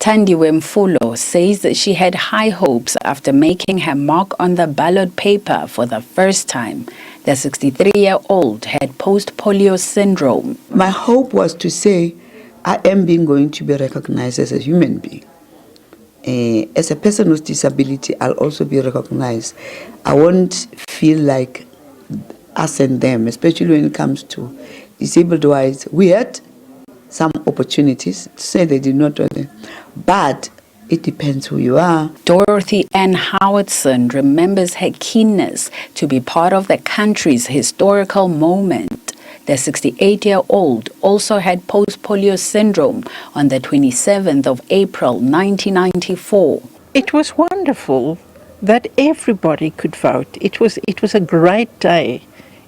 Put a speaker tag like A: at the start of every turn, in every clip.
A: Thandiwe Mfulo says that she had high hopes after making her mark on the ballot paper for the first time. The 63-year-old had post-polio syndrome.
B: My hope was to say, I am going to be recognized as a human being. As a person with disability, I'll also be recognized. I won't feel like us and them, especially when it comes to disabled wise. We had some opportunities to say they did not do them, but it depends who you are.
A: Dorothy-Anne Howitson remembers her keenness to be part of the country's historical moment. The 68-year-old also had post-polio syndrome on the 27th of April 1994.
C: It was wonderful that everybody could vote. It was a great day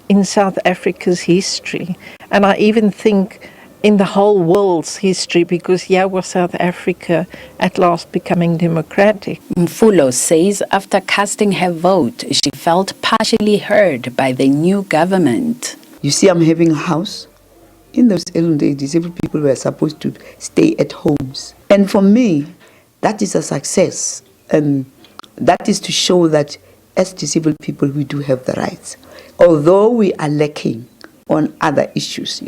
C: in South Africa's history, and I even think in the whole world's history, because here was South Africa at last becoming democratic.
A: Mfulo says after casting her vote, she felt partially heard by the new government.
B: You see, I'm having a house. In those early days, disabled people were supposed to stay at homes. And for me, that is a success. And that is to show that as disabled people, we do have the rights. Although we are lacking on other issues,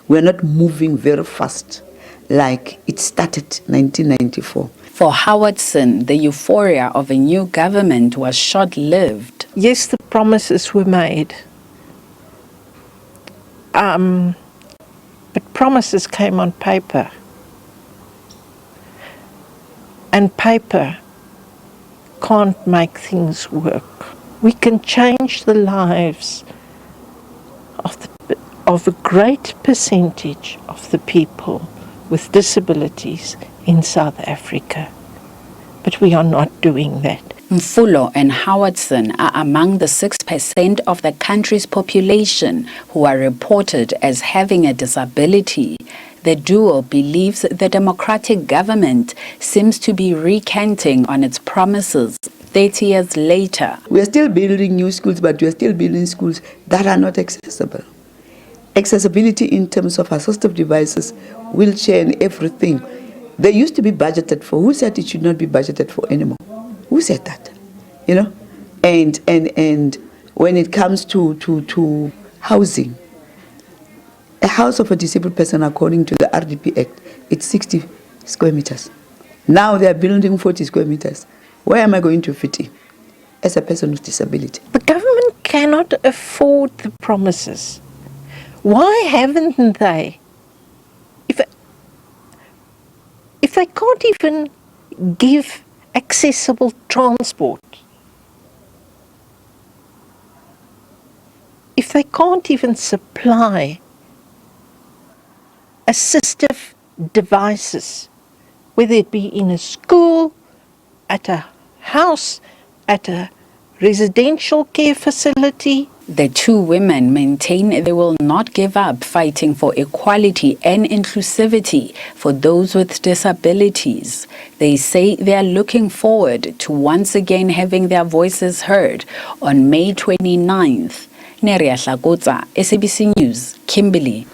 B: we're not moving very fast like it started 1994.
A: For Howitson, the euphoria of a new government was short-lived.
C: Yes, the promises were made. But promises came on paper. And paper can't make things work. We can change the lives of a great percentage of the people with disabilities in South Africa. But we are not doing that.
A: Mfulo and Howitson are among the 6% of the country's population who are reported as having a disability. The duo believes the democratic government seems to be recanting on its promises 30 years later.
B: We are still building new schools, but we are still building schools that are not accessible. Accessibility in terms of assistive devices, wheelchair and everything. They used to be budgeted for. Who said it should not be budgeted for anymore? Who said that? And when it comes to housing, a house of a disabled person, according to the RDP Act, it's 60 square meters. Now they are building 40 square meters. Where am I going to fit in as a person with disability?
C: The government cannot afford the promises. Why haven't they? If they can't even give accessible transport, if they can't even supply assistive devices, whether it be in a school, at a house, at a residential care facility.
A: The two women maintain they will not give up fighting for equality and inclusivity for those with disabilities. They say they are looking forward to once again having their voices heard on May 29th. Neria Hlakotsa, SABC News, Kimberley.